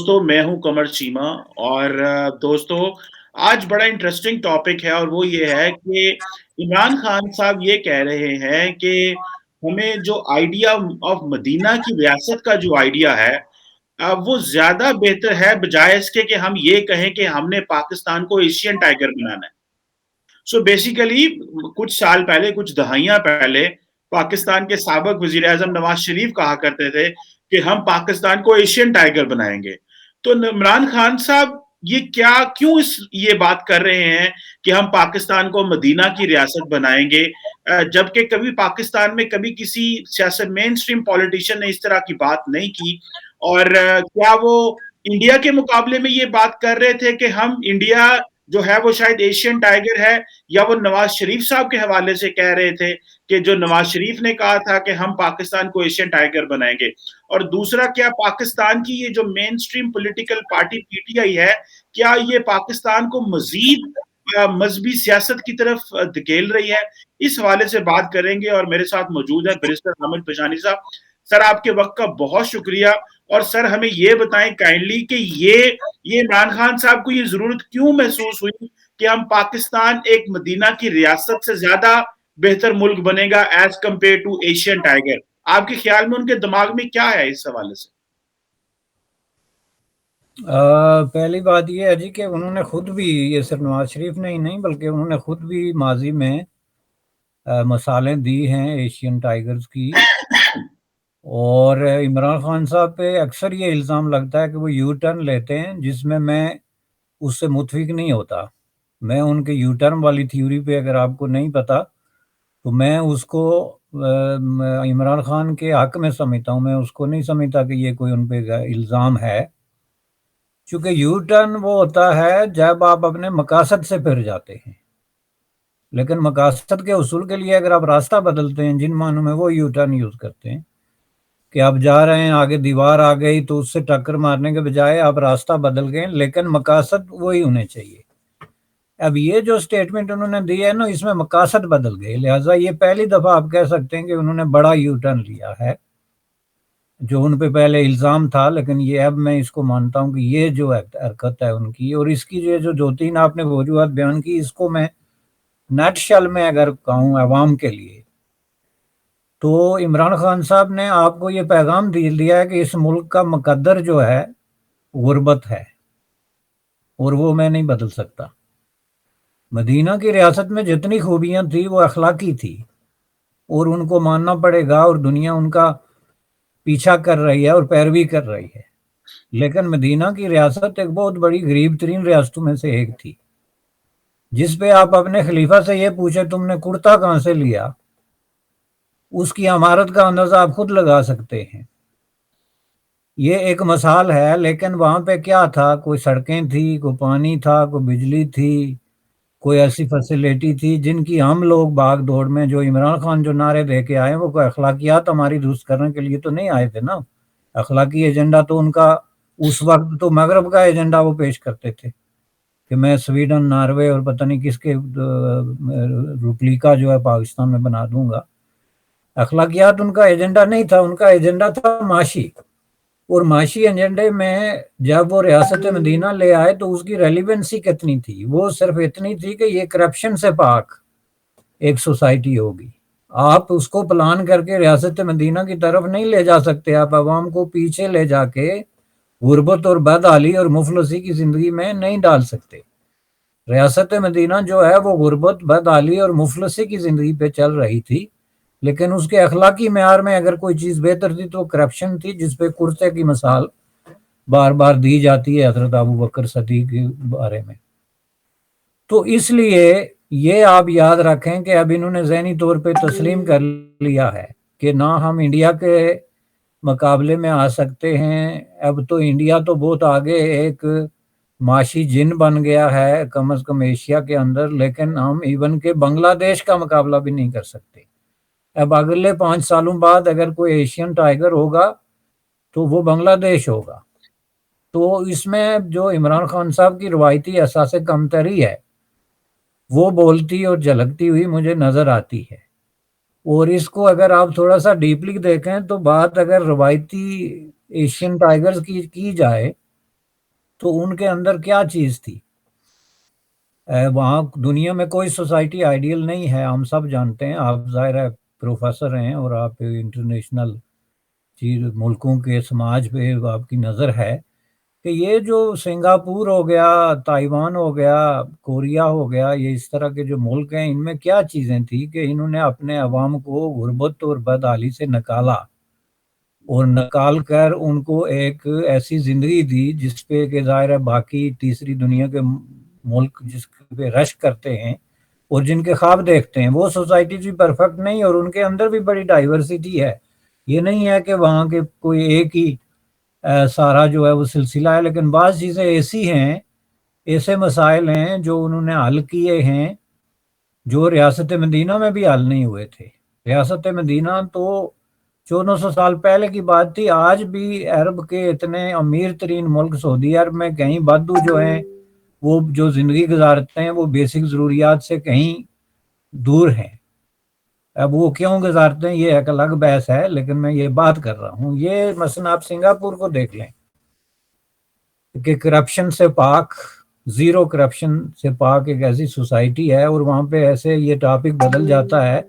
دوستوں میں ہوں قمر چیمہ اور دوستوں آج بڑا انٹرسٹنگ ٹاپک ہے اور وہ یہ ہے کہ عمران خان صاحب یہ کہہ رہے ہیں کہ ہمیں جو آئیڈیا آف مدینہ کی ریاست کا جو آئیڈیا ہے وہ زیادہ بہتر ہے بجائے اس کے کہ ہم یہ کہیں کہ ہم نے پاکستان کو ایشین ٹائگر بنانا ہے. سو بیسیکلی کچھ سال پہلے کچھ دہائیاں پہلے پاکستان کے سابق وزیر اعظم نواز شریف کہا کرتے تھے کہ ہم پاکستان کو ایشین ٹائگر بنائیں گے. تو عمران خان صاحب یہ کیوں یہ بات کر رہے ہیں کہ ہم پاکستان کو مدینہ کی ریاست بنائیں گے جبکہ کبھی پاکستان میں کبھی کسی سیاست مین سٹریم پولیٹیشین نے اس طرح کی بات نہیں کی. اور کیا وہ انڈیا کے مقابلے میں یہ بات کر رہے تھے کہ ہم انڈیا جو ہے وہ شاید ایشین ٹائگر ہے، یا وہ نواز شریف صاحب کے حوالے سے کہہ رہے تھے کہ جو نواز شریف نے کہا تھا کہ ہم پاکستان کو ایشین ٹائگر بنائیں گے؟ اور دوسرا، کیا پاکستان کی یہ جو mainstream political party P T I ہے، کیا یہ پاکستان کو مزید مذہبی سیاست کی طرف دھکیل رہی ہے؟ اس حوالے سے بات کریں گے اور میرے ساتھ موجود ہے بیرسٹر حامد پیشانی صاحب. سر آپ کے وقت کا بہت شکریہ. اور سر ہمیں یہ بتائیں کائنڈلی کہ یہ عمران خان صاحب کو یہ ضرورت کیوں محسوس ہوئی کہ ہم پاکستان ایک مدینہ کی ریاست سے زیادہ بہتر ملک بنے گا as compare to Asian tiger? آپ کے خیال میں ان کے دماغ میں کیا ہے اس حوالے سے؟ پہلی بات یہ ہے جی کہ انہوں نے خود بھی، یہ صرف نواز شریف نے ہی نہیں بلکہ انہوں نے خود بھی ماضی میں مثالیں دی ہیں ایشین ٹائگرز کی. اور عمران خان صاحب پہ اکثر یہ الزام لگتا ہے کہ وہ یو ٹرن لیتے ہیں، جس میں اس سے متفق نہیں ہوتا. میں ان کے یو ٹرن والی تھیوری پہ، اگر آپ کو نہیں پتا تو میں اس کو عمران خان کے حق میں سمجھتا ہوں. میں اس کو نہیں سمجھتا کہ یہ کوئی ان پہ الزام ہے، چونکہ یو ٹرن وہ ہوتا ہے جب آپ اپنے مقاصد سے پھر جاتے ہیں. لیکن مقاصد کے حصول کے لیے اگر آپ راستہ بدلتے ہیں، جن معنوں میں وہ یو ٹرن یوز کرتے ہیں کہ آپ جا رہے ہیں، آگے دیوار آ گئی تو اس سے ٹکر مارنے کے بجائے آپ راستہ بدل گئے، لیکن مقاصد وہی ہونے چاہیے. اب یہ جو سٹیٹمنٹ انہوں نے دی ہے نا، اس میں مقاصد بدل گئے، لہٰذا یہ پہلی دفعہ آپ کہہ سکتے ہیں کہ انہوں نے بڑا یو ٹرن لیا ہے جو ان پہ پہلے الزام تھا. لیکن یہ اب میں اس کو مانتا ہوں کہ یہ جو حرکت ہے ان کی، اور اس کی جو دو تین آپ نے وجوہات بیان کی، اس کو میں نیٹ شل میں اگر کہوں عوام کے لیے، تو عمران خان صاحب نے آپ کو یہ پیغام دیا ہے کہ اس ملک کا مقدر جو ہے غربت ہے، اور وہ میں نہیں بدل سکتا. مدینہ کی ریاست میں جتنی خوبیاں تھی وہ اخلاقی تھی، اور ان کو ماننا پڑے گا، اور دنیا ان کا پیچھا کر رہی ہے اور پیروی کر رہی ہے. لیکن مدینہ کی ریاست ایک بہت بڑی غریب ترین ریاستوں میں سے ایک تھی، جس پہ آپ اپنے خلیفہ سے یہ پوچھیں تم نے کرتا کہاں سے لیا، اس کی عمارت کا اندازہ آپ خود لگا سکتے ہیں. یہ ایک مثال ہے. لیکن وہاں پہ کیا تھا؟ کوئی سڑکیں تھی، کوئی پانی تھا، کوئی بجلی تھی، کوئی ایسی فیسلٹی تھی جن کی ہم لوگ بھاگ دوڑ میں، جو عمران خان جو نعرے دے کے آئے، وہ کوئی اخلاقیات ہماری درست کرنے کے لیے تو نہیں آئے تھے نا. اخلاقی ایجنڈا تو ان کا اس وقت تو مغرب کا ایجنڈا وہ پیش کرتے تھے کہ میں سویڈن، ناروے اور پتہ نہیں کس کے ریپلیکا جو ہے پاکستان میں بنا دوں گا. اخلاقیات ان کا ایجنڈا نہیں تھا، ان کا ایجنڈا تھا معاشی. اور معاشی ایجنڈے میں جب وہ ریاست مدینہ لے آئے تو اس کی ریلیونسی کتنی تھی؟ وہ صرف اتنی تھی کہ یہ کرپشن سے پاک ایک سوسائٹی ہوگی. آپ اس کو پلان کر کے ریاست مدینہ کی طرف نہیں لے جا سکتے. آپ عوام کو پیچھے لے جا کے غربت اور بدحالی اور مفلسی کی زندگی میں نہیں ڈال سکتے. ریاست مدینہ جو ہے وہ غربت، بدحالی اور مفلسی کی زندگی پہ چل رہی تھی، لیکن اس کے اخلاقی معیار میں اگر کوئی چیز بہتر تھی تو کرپشن تھی، جس پہ کرتے کی مثال بار بار دی جاتی ہے حضرت ابوبکر صدیق کے بارے میں. تو اس لیے یہ آپ یاد رکھیں کہ اب انہوں نے ذہنی طور پہ تسلیم کر لیا ہے کہ نہ ہم انڈیا کے مقابلے میں آ سکتے ہیں. اب تو انڈیا تو بہت آگے ایک معاشی جن بن گیا ہے کم از کم ایشیا کے اندر، لیکن ہم ایون کہ بنگلہ دیش کا مقابلہ بھی نہیں کر سکتے. اب اگلے 5 سالوں بعد اگر کوئی ایشین ٹائگر ہوگا تو وہ بنگلہ دیش ہوگا. تو اس میں جو عمران خان صاحب کی روایتی احساس کمتری ہے وہ بولتی اور جھلکتی ہوئی مجھے نظر آتی ہے. اور اس کو اگر آپ تھوڑا سا ڈیپلی دیکھیں تو بات اگر روایتی ایشین ٹائگرز کی جائے تو ان کے اندر کیا چیز تھی؟ وہاں دنیا میں کوئی سوسائٹی آئیڈیل نہیں ہے، ہم سب جانتے ہیں، آپ ظاہر ہے پروفیسر ہیں اور آپ انٹرنیشنل چیز ملکوں کے سماج پہ آپ کی نظر ہے کہ یہ جو سنگاپور ہو گیا، تائیوان ہو گیا، کوریا ہو گیا، یہ اس طرح کے جو ملک ہیں، ان میں کیا چیزیں تھیں کہ انہوں نے اپنے عوام کو غربت اور بدحالی سے نکالا، اور نکال کر ان کو ایک ایسی زندگی دی جس پہ کہ ظاہر ہے باقی تیسری دنیا کے ملک جس پہ رش کرتے ہیں اور جن کے خواب دیکھتے ہیں، وہ سوسائٹی بھی پرفیکٹ نہیں، اور ان کے اندر بھی بڑی ڈائیورسٹی ہے۔ یہ نہیں ہے کہ وہاں کے کوئی ایک ہی سارا جو ہے وہ سلسلہ ہے، لیکن بعض چیزیں ایسی ہیں، ایسے مسائل ہیں جو انہوں نے حل کیے ہیں جو ریاست مدینہ میں بھی حل نہیں ہوئے تھے۔ ریاست مدینہ تو 1400 سال پہلے کی بات تھی، آج بھی عرب کے اتنے امیر ترین ملک سعودی عرب میں کہیں بدو جو ہیں وہ جو زندگی گزارتے ہیں وہ بیسک ضروریات سے کہیں دور ہیں۔ اب وہ کیوں گزارتے ہیں یہ ایک الگ بحث ہے، لیکن میں یہ بات کر رہا ہوں، یہ مثلا آپ سنگاپور کو دیکھ لیں کہ کرپشن سے پاک، زیرو کرپشن سے پاک ایک ایسی سوسائٹی ہے، اور وہاں پہ ایسے یہ ٹاپک بدل جاتا ہے،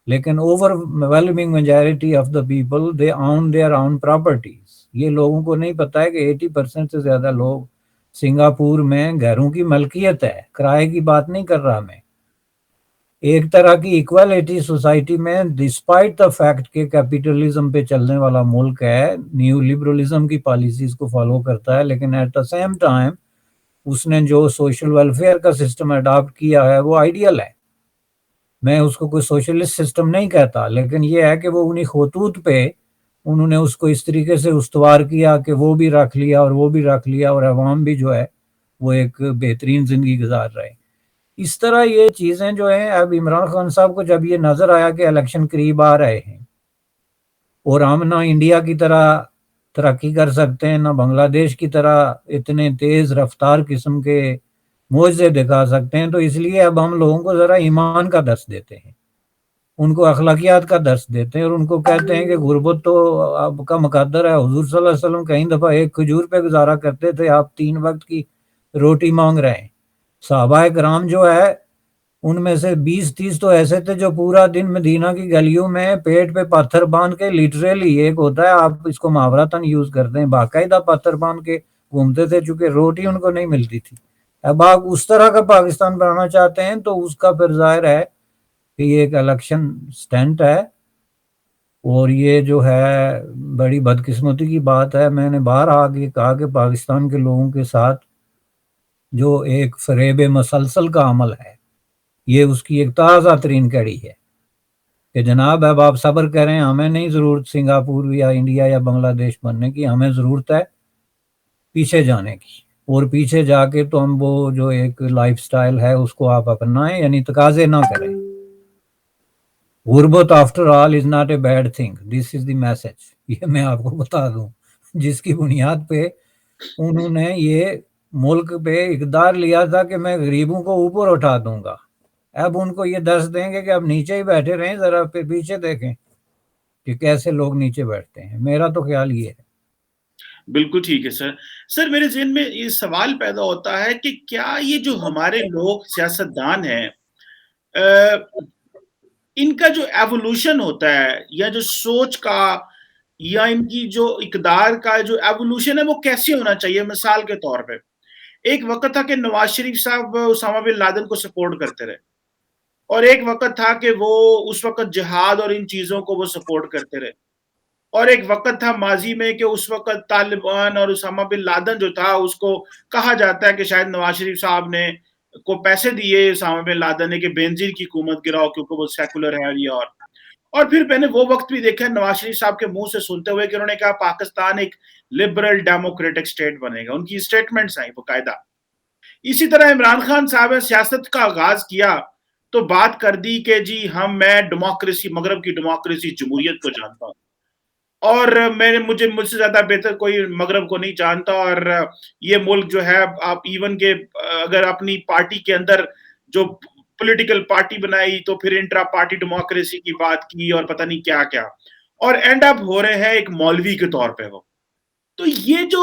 لیکن overwhelming majority of the people they own their own properties. یہ لوگوں کو نہیں پتا ہے کہ 80% سے زیادہ لوگ سنگاپور میں گھروں کی ملکیت ہے، کرائے کی بات نہیں کر رہا میں۔ ایک طرح کی ایکویلٹی سوسائٹی میں، ڈسپائٹ دا فیکٹ کہ کیپیٹلزم پہ چلنے والا ملک ہے، نیو لبرلزم کی پالیسیز کو فالو کرتا ہے، لیکن ایٹ دا سیم ٹائم اس نے جو سوشل ویلفیئر کا سسٹم اڈاپٹ کیا ہے وہ آئیڈیل ہے۔ میں اس کو کوئی سوشلسٹ سسٹم نہیں کہتا، لیکن یہ ہے کہ وہ انہی خطوط پہ انہوں نے اس کو اس طریقے سے استوار کیا کہ وہ بھی رکھ لیا اور وہ بھی رکھ لیا، اور عوام بھی جو ہے وہ ایک بہترین زندگی گزار رہے۔ اس طرح یہ چیزیں جو ہیں، اب عمران خان صاحب کو جب یہ نظر آیا کہ الیکشن قریب آ رہے ہیں اور ہم نہ انڈیا کی طرح ترقی کر سکتے ہیں، نہ بنگلہ دیش کی طرح اتنے تیز رفتار قسم کے معجزے دکھا سکتے ہیں، تو اس لیے اب ہم لوگوں کو ذرا ایمان کا درس دیتے ہیں، ان کو اخلاقیات کا درس دیتے ہیں، اور ان کو کہتے ہیں کہ غربت تو اب کا مقدر ہے۔ حضور صلی اللہ علیہ وسلم کئی دفعہ ایک کھجور پہ گزارا کرتے تھے، آپ 3 وقت کی روٹی مانگ رہے ہیں۔ صحابہ کرام جو ہے ان میں سے 20-30 تو ایسے تھے جو پورا دن مدینہ کی گلیوں میں پیٹ پہ پتھر باندھ کے، لٹریلی ایک ہوتا ہے آپ اس کو محاورتاً یوز کرتے ہیں، باقاعدہ پتھر باندھ کے گھومتے تھے، چونکہ روٹی ان کو نہیں ملتی تھی۔ اب آپ اس طرح کا پاکستان بنانا چاہتے ہیں تو اس کا پھر ظاہر ہے کہ یہ ایک الیکشن سٹنٹ ہے، اور یہ جو ہے بڑی بدقسمتی کی بات ہے۔ میں نے باہر آگے کہا کہ پاکستان کے لوگوں کے ساتھ جو ایک فریب مسلسل کا عمل ہے، یہ اس کی ایک تازہ ترین کڑی ہے کہ جناب اب آپ صبر کریں، ہمیں نہیں ضرورت سنگاپور یا انڈیا یا بنگلہ دیش بننے کی، ہمیں ضرورت ہے پیچھے جانے کی، اور پیچھے جا کے تو ہم وہ جو ایک لائف سٹائل ہے اس کو آپ اپنائیں، یعنی تقاضے نہ کریں۔ غربت after all is not a bad thing, this is the message, یہ میں آپ کو بتا دوں، جس کی بنیاد پہ انہوں نے یہ ملک پہ اقدار لیا تھا کہ میں غریبوں کو اوپر اٹھا دوں گا۔ اب ان کو یہ درس دیں گے کہ اب نیچے ہی بیٹھے رہیں، ذرا پھر پیچھے دیکھیں کہ کیسے لوگ نیچے بیٹھتے ہیں۔ میرا تو خیال یہ ہے۔ بالکل ٹھیک ہے سر۔ سر میرے ذہن میں یہ سوال پیدا ہوتا ہے کہ کیا یہ جو ہمارے لوگ سیاستدان ہیں، ان کا جو ایوولوشن ہوتا ہے یا جو سوچ کا یا ان کی جو اقدار کا جو ایوولوشن ہے وہ کیسے ہونا چاہیے؟ مثال کے طور پہ ایک وقت تھا کہ نواز شریف صاحب اسامہ بن لادن کو سپورٹ کرتے رہے، اور ایک وقت تھا کہ وہ اس وقت جہاد اور ان چیزوں کو وہ سپورٹ کرتے رہے، اور ایک وقت تھا ماضی میں کہ اس وقت طالبان اور اسامہ بن لادن جو تھا اس کو کہا جاتا ہے کہ شاید نواز شریف صاحب نے کو پیسے دیے اسامہ بن لادن نے کہ بینظیر کی حکومت گراؤ کیونکہ وہ سیکولر ہے، اور یہ اور پھر میں نے وہ وقت بھی دیکھا نواز شریف صاحب کے منہ سے سنتے ہوئے کہ انہوں نے کہا پاکستان ایک لبرل ڈیموکریٹک سٹیٹ بنے گا، ان کی سٹیٹمنٹس آئیں باقاعدہ۔ اسی طرح عمران خان صاحب نے سیاست کا آغاز کیا تو بات کر دی کہ جی میں ڈیموکریسی، مغرب کی ڈیموکریسی جمہوریت کو جانتا ہوں، اور مجھ سے زیادہ بہتر کوئی مغرب کو نہیں جانتا، اور یہ ملک جو ہے آپ ایون کہ اگر اپنی پارٹی کے اندر جو پولیٹیکل پارٹی بنائی تو پھر انٹرا پارٹی ڈیموکریسی کی بات کی اور پتہ نہیں کیا کیا، اور اینڈ اپ ہو رہے ہیں ایک مولوی کے طور پہ وہ۔ تو یہ جو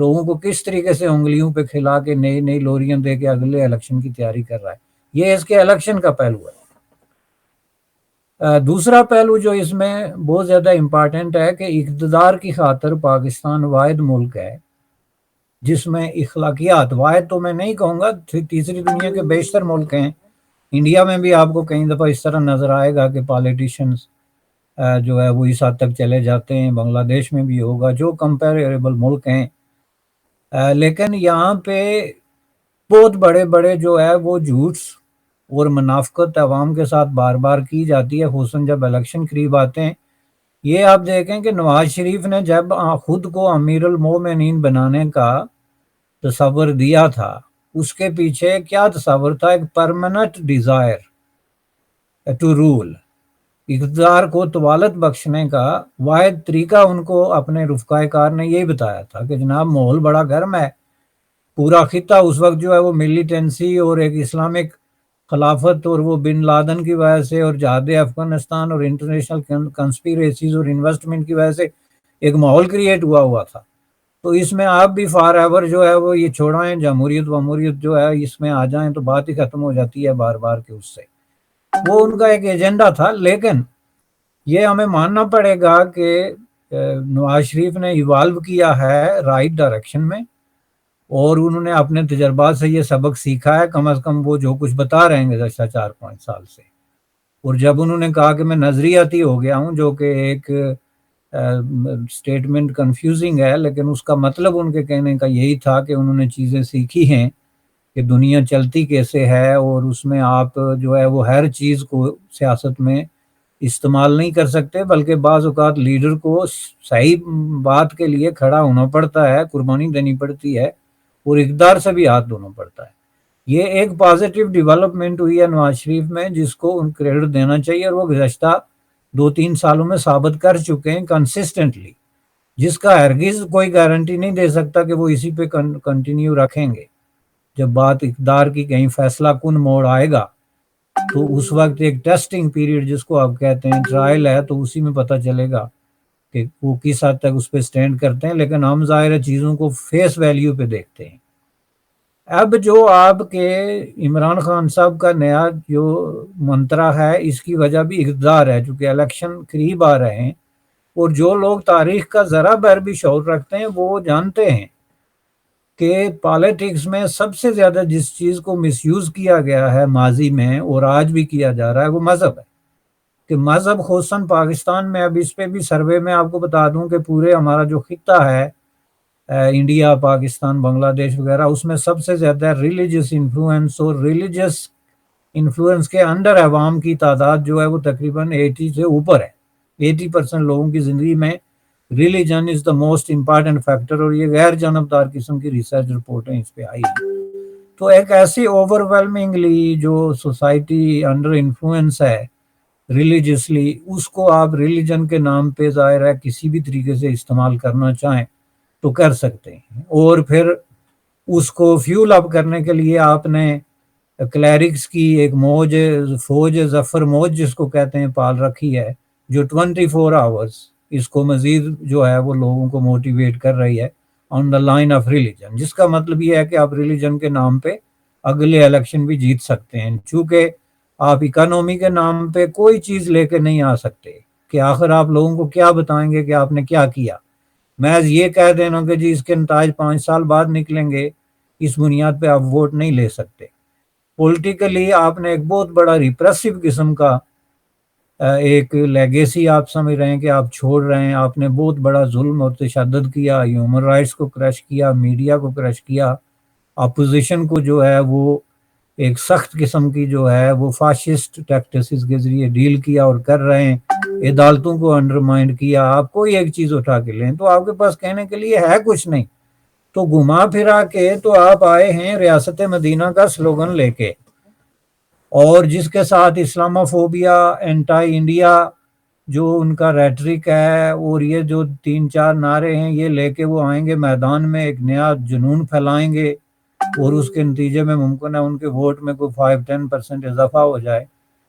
لوگوں کو کس طریقے سے انگلیوں پہ کھلا کے نئی نئی لوریاں دے کے اگلے الیکشن کی تیاری کر رہا ہے. یہ اس کے الیکشن کا پہلو ہے. دوسرا پہلو جو اس میں بہت زیادہ امپارٹنٹ ہے کہ اقتدار کی خاطر پاکستان واحد ملک ہے جس میں اخلاقیات، واحد تو میں نہیں کہوں گا، تیسری دنیا کے بیشتر ملک ہیں. انڈیا میں بھی آپ کو کئی دفعہ اس طرح نظر آئے گا کہ پالیٹیشنز جو ہے وہ اس حد تک چلے جاتے ہیں. بنگلہ دیش میں بھی ہوگا، جو کمپیریبل ملک ہیں. لیکن یہاں پہ بہت بڑے بڑے جو ہے وہ جھوٹ اور منافقت عوام کے ساتھ بار بار کی جاتی ہے، خصوصاً جب الیکشن قریب آتے ہیں. یہ آپ دیکھیں کہ نواز شریف نے جب خود کو امیر المومنین بنانے کا تصور دیا تھا، اس کے پیچھے کیا تصور تھا؟ ایک پرماننٹ ڈیزائر ٹو رول، اقتدار کو طوالت بخشنے کا واحد طریقہ ان کو اپنے رفقائے کار نے یہی بتایا تھا کہ جناب ماحول بڑا گرم ہے. پورا خطہ اس وقت جو ہے وہ ملیٹنسی اور ایک اسلامک خلافت اور وہ بن لادن کی وجہ سے اور جہاد افغانستان اور انٹرنیشنل کنسپیریسیز اور انویسٹمنٹ کی وجہ سے ایک ماحول کریٹ ہوا تھا. تو اس میں آپ بھی فار ایور جو ہے وہ یہ چھوڑائیں، جمہوریت ومہوریت جو ہے اس میں آ جائیں تو بات ہی ختم ہو جاتی ہے بار بار کے. اس سے وہ ان کا ایک ایجنڈا تھا. لیکن یہ ہمیں ماننا پڑے گا کہ نواز شریف نے ایوالو کیا ہے رائٹ ڈائریکشن میں، اور انہوں نے اپنے تجربات سے یہ سبق سیکھا ہے، کم از کم وہ جو کچھ بتا رہے ہیں گزشتہ 4-5 سال سے. اور جب انہوں نے کہا کہ میں نظریاتی ہو گیا ہوں، جو کہ ایک سٹیٹمنٹ کنفیوزنگ ہے، لیکن اس کا مطلب ان کے کہنے کا یہی تھا کہ انہوں نے چیزیں سیکھی ہیں کہ دنیا چلتی کیسے ہے، اور اس میں آپ جو ہے وہ ہر چیز کو سیاست میں استعمال نہیں کر سکتے، بلکہ بعض اوقات لیڈر کو صحیح بات کے لیے کھڑا ہونا پڑتا ہے، قربانی دینی پڑتی ہے، اور اقتدار سے بھی ہاتھ دھونا پڑتا ہے. یہ ایک پازیٹیو ڈیولپمنٹ ہوئی ہے نواز شریف میں جس کو ان کریڈٹ دینا چاہیے، اور وہ گزشتہ 2-3 سالوں میں ثابت کر چکے ہیں کنسسٹنٹلی، جس کا ہرگز کوئی گارنٹی نہیں دے سکتا کہ وہ اسی پہ کنٹینیو رکھیں گے. جب بات اقتدار کی کہیں فیصلہ کن موڑ آئے گا تو اس وقت ایک ٹیسٹنگ پیریڈ جس کو آپ کہتے ہیں ٹرائل ہے، تو اسی میں پتہ چلے گا کہ وہ کس حد تک اس پہ سٹینڈ کرتے ہیں. لیکن ہم ظاہر چیزوں کو فیس ویلیو پہ دیکھتے ہیں. اب جو آپ کے عمران خان صاحب کا نیا جو منترا ہے، اس کی وجہ بھی اقتدار ہے، چونکہ الیکشن قریب آ رہے ہیں، اور جو لوگ تاریخ کا ذرا بر بھی شعور رکھتے ہیں وہ جانتے ہیں کہ پالیٹکس میں سب سے زیادہ جس چیز کو مس یوز کیا گیا ہے ماضی میں اور آج بھی کیا جا رہا ہے وہ مذہب ہے. کہ مذہب خصوصاً پاکستان میں، اب اس پہ بھی سروے میں آپ کو بتا دوں کہ پورے ہمارا جو خطہ ہے انڈیا، پاکستان، بنگلہ دیش وغیرہ، اس میں سب سے زیادہ ریلیجس انفلوئنس، اور ریلیجس انفلوئنس کے اندر عوام کی تعداد جو ہے وہ تقریباً 80 سے اوپر ہے. 80% لوگوں کی زندگی میں religion is the most important factor, اور یہ غیر جانبدار قسم کی ریسرچ رپورٹیں اس پہ آئی ہیں. تو ایک ایسی اوور ویلمنگلی جو سوسائٹی انڈر انفلوئنس ہے ریلیجسلی، اس کو آپ ریلیجن کے نام پہ ظاہر ہے کسی بھی طریقے سے استعمال کرنا چاہیں تو کر سکتے ہیں. اور پھر اس کو فیول اپ کرنے کے لیے آپ نے کلیرکس کی ایک فوج ظفر موج جس کو کہتے ہیں پال رکھی ہے، جو 24 آورز اس کو مزید جو ہے وہ لوگوں کو موٹیویٹ کر رہی ہے آن دا لائن آف ریلیجن، جس کا مطلب یہ ہے کہ آپ ریلیجن کے نام پہ اگلے الیکشن بھی جیت سکتے ہیں، چونکہ آپ اکانومی کے نام پہ کوئی چیز لے کے نہیں آ سکتے کہ آخر آپ لوگوں کو کیا بتائیں گے کہ آپ نے کیا کیا. محض یہ کہہ دینا کہ جی اس کے نتائج 5 سال بعد نکلیں گے، اس بنیاد پہ آپ ووٹ نہیں لے سکتے. پولیٹیکلی آپ نے ایک بہت بڑا ریپریسو قسم کا ایک لیگیسی آپ سمجھ رہے ہیں کہ آپ چھوڑ رہے ہیں. آپ نے بہت بڑا ظلم اور تشدد کیا، ہیومن رائٹس کو کرش کیا، میڈیا کو کرش کیا، اپوزیشن کو جو ہے وہ ایک سخت قسم کی جو ہے وہ فاشسٹ ٹیکٹسز کے ذریعے ڈیل کیا اور کر رہے ہیں، عدالتوں کو انڈرمائنڈ کیا. آپ کوئی ایک چیز اٹھا کے لیں تو آپ کے پاس کہنے کے لیے ہے کچھ نہیں. تو گھما پھرا کے تو آپ آئے ہیں ریاست مدینہ کا سلوگن لے کے، اور جس کے ساتھ اسلامو فوبیا، اینٹائی انڈیا جو ان کا ریٹرک ہے، اور یہ جو 3-4 نعرے ہیں یہ لے کے وہ آئیں گے میدان میں، ایک نیا جنون پھیلائیں گے، اور اس کے نتیجے میں ممکن ہے ان کے ووٹ میں کوئی 5-10% اضافہ ہو جائے.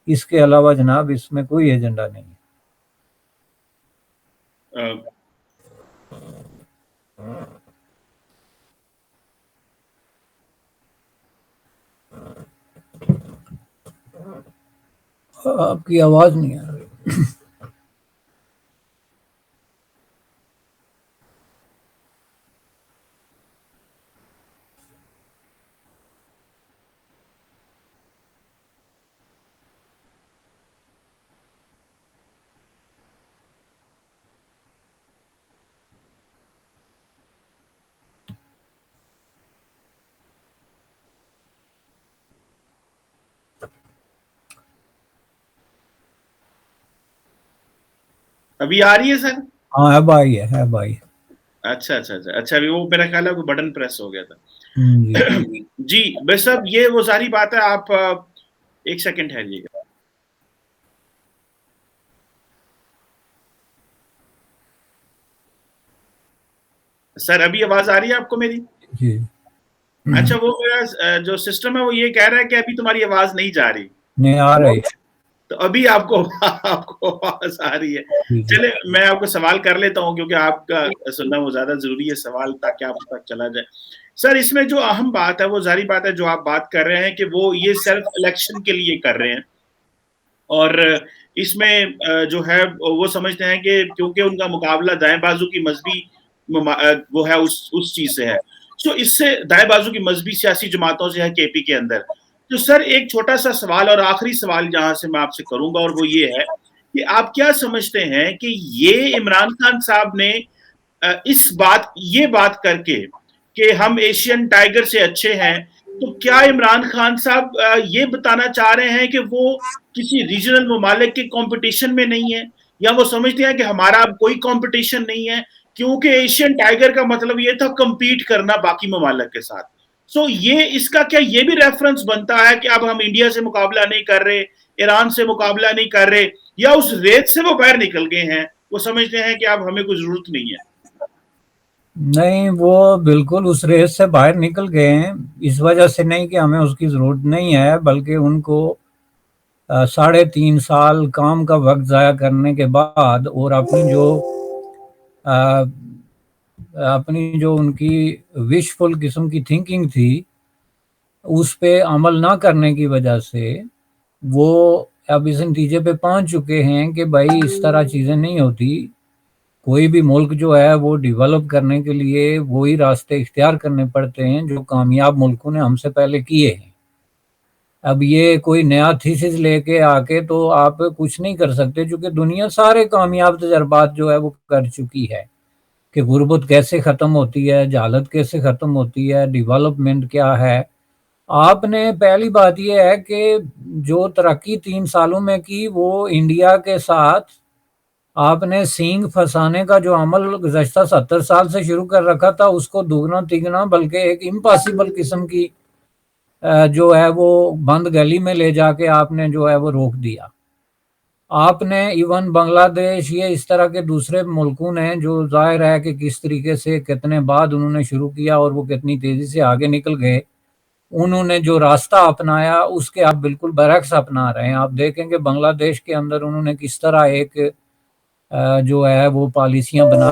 اس کے علاوہ جناب اس میں کوئی ایجنڈا نہیں ہے. آپ کی آواز نہیں آ رہی. ابھی آ رہی ہے سر؟ ہاں اب آئی ہے، اب آئی ہے. اچھا اچھا اچھا اچھا، ابھی وہ میرا خیال ہے وہ بٹن پریس ہو گیا تھا. جی. جی بس صاحب یہ وہ ساری بات ہے. آپ ایک سیکنڈ ٹھہریے گا سر. ابھی آواز آ رہی ہے آپ کو میری؟ جی. اچھا، وہ میرا جو سسٹم ہے وہ یہ کہہ رہا ہے کہ ابھی تمہاری آواز نہیں جا رہی. نہیں آ رہی. تو ابھی آپ کو آواز آ رہی ہے. جی جی. چلے میں آپ کو سوال کر لیتا ہوں کیونکہ آپ کا سننا وہ زیادہ ضروری ہے سوال، تاکہ آپ تک چلا جائے. سر اس میں جو اہم بات ہے وہ ظاہری بات ہے جو آپ بات کر رہے ہیں کہ وہ یہ سیلف الیکشن کے لیے کر رہے ہیں، اور اس میں جو ہے وہ سمجھتے ہیں کہ کیونکہ ان کا مقابلہ دائیں بازو کی مذہبی وہ ہے اس چیز سے ہے. سو اس سے دائیں بازو کی مذہبی سیاسی جماعتوں سے ہے کے پی کے اندر. تو سر ایک چھوٹا سا سوال اور آخری سوال جہاں سے میں آپ سے کروں گا، اور وہ یہ ہے کہ آپ کیا سمجھتے ہیں کہ یہ عمران خان صاحب نے یہ بات کر کے کہ ہم ایشین ٹائیگر سے اچھے ہیں، تو کیا عمران خان صاحب یہ بتانا چاہ رہے ہیں کہ وہ کسی ریجنل ممالک کے کمپٹیشن میں نہیں ہے، یا وہ سمجھتے ہیں کہ ہمارا اب کوئی کمپٹیشن نہیں ہے کیونکہ ایشین ٹائیگر کا مطلب یہ تھا کمپیٹ کرنا باقی ممالک کے ساتھ. سو یہ اس کا کیا یہ بھی ریفرنس بنتا ہے کہ اب ہم انڈیا سے مقابلہ نہیں کر رہے، ایران سے مقابلہ نہیں کر رہے، یا اس ریت سے وہ باہر نکل گئے ہیں، وہ سمجھتے ہیں کہ اب ہمیں کوئی ضرورت نہیں ہے؟ نہیں، وہ بالکل اس ریس سے باہر نکل گئے ہیں. اس وجہ سے نہیں کہ ہمیں اس کی ضرورت نہیں ہے، بلکہ ان کو 3.5 سال کام کا وقت ضائع کرنے کے بعد اور اپنی جو ان کی وشفل قسم کی تھنکنگ تھی اس پہ عمل نہ کرنے کی وجہ سے وہ اب اس نتیجے پہ پہنچ چکے ہیں کہ بھائی اس طرح چیزیں نہیں ہوتی. کوئی بھی ملک جو ہے وہ ڈیولپ کرنے کے لیے وہی راستے اختیار کرنے پڑتے ہیں جو کامیاب ملکوں نے ہم سے پہلے کیے ہیں. اب یہ کوئی نیا تھیسس لے کے آ کے تو آپ کچھ نہیں کر سکتے، چونکہ دنیا سارے کامیاب تجربات جو ہے وہ کر چکی ہے کہ غربت کیسے ختم ہوتی ہے، جہالت کیسے ختم ہوتی ہے، ڈیولپمنٹ کیا ہے. آپ نے پہلی بات یہ ہے کہ جو ترقی 3 سالوں میں کی وہ انڈیا کے ساتھ آپ نے سینگ پھنسانے کا جو عمل گزشتہ 70 سال سے شروع کر رکھا تھا اس کو دوگنا تیگنا بلکہ ایک امپاسبل قسم کی جو ہے وہ بند گلی میں لے جا کے آپ نے جو ہے وہ روک دیا. آپ نے ایون بنگلہ دیش یہ اس طرح کے دوسرے ملکوں نے جو ظاہر ہے کہ کس طریقے سے کتنے بعد انہوں نے شروع کیا اور وہ کتنی تیزی سے آگے نکل گئے، انہوں نے جو راستہ اپنایا اس کے آپ بالکل برعکس اپنا رہے ہیں. آپ دیکھیں کہ بنگلہ دیش کے اندر انہوں نے کس طرح ایک جو ہے وہ پالیسیاں بنا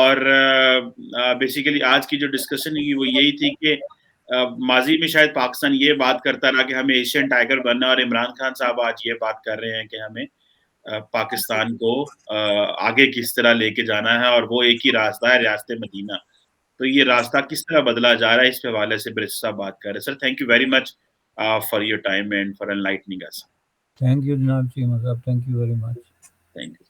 اور بیسیکلی آج کی جو ڈسکشن ہوئی وہ یہی تھی کہ ماضی میں شاید پاکستان یہ بات کرتا رہا کہ ہمیں ایشین ٹائیگر بننا، اور عمران خان صاحب آج یہ بات کر رہے ہیں کہ ہمیں پاکستان کو آگے کس طرح لے کے جانا ہے، اور وہ ایک ہی راستہ ہے، ریاست مدینہ. تو یہ راستہ کس طرح بدلا جا رہا ہے، اس کے حوالے سے برسٹ صاحب بات کر رہے ہیں. Sir thank you very much for your time and for enlightening us. Thank you جناب چیمہ صاحب، thank you very much. Thank you.